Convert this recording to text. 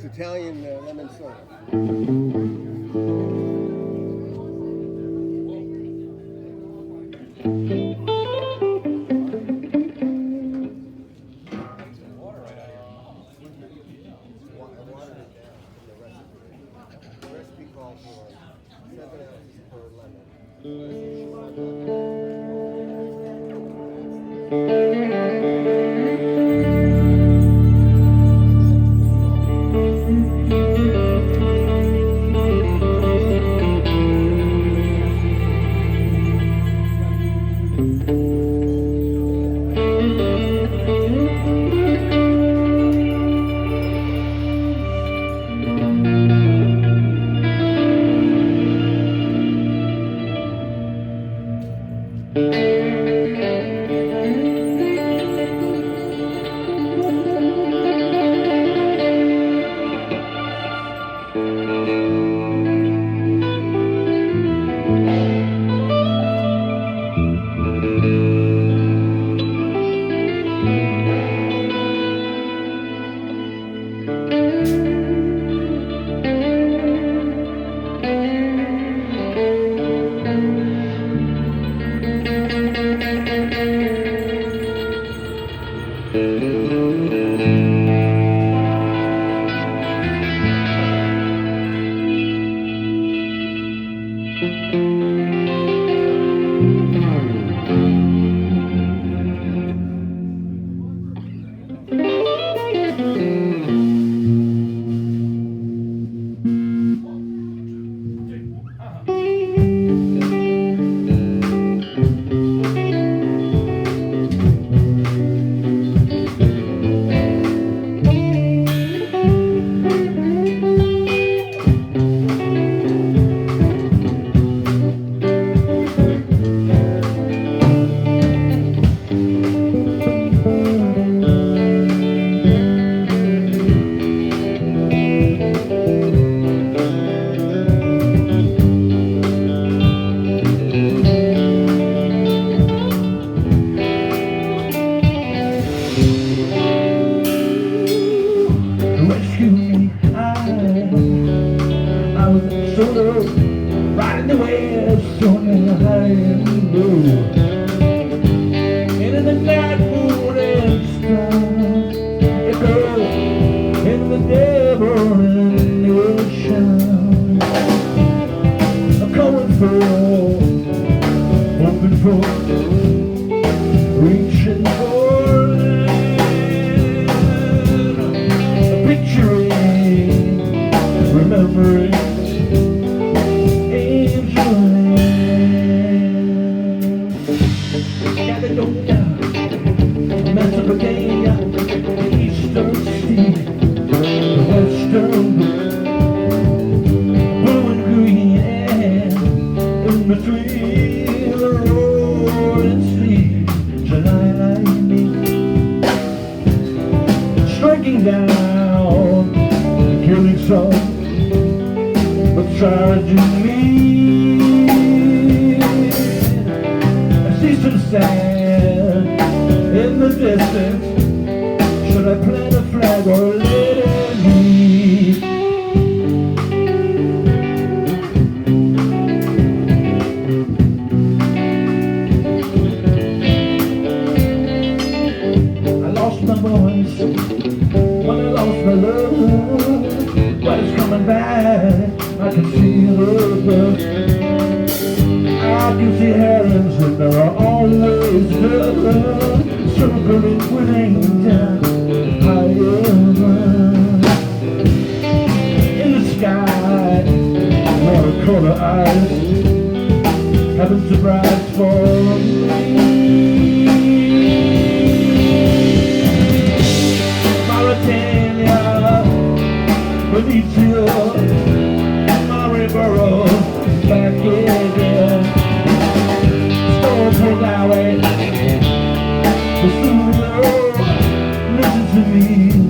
Italian lemon soda. The recipe calls for 7 ounces per riding the west on the high and low, into the night moon and star, echo in the devil in the ocean. I'm coming for, hoping for, reaching for picturing, remembering Mesopotamia, the eastern sea, the western blue and green, and in between the roaring sea, July lightning striking down, killing some, but charging me. I see some sand in the distance. Should I plant a flag or let it be? I lost my voice when I lost my love, but it's coming back. I can feel the burst. I can see herons and there are always the circling with angels higher in the sky. Watercolor eyes, heaven's a bride for me. Mauritania, Benicia, Maryborough, back again. Valley, the studio, listen to me.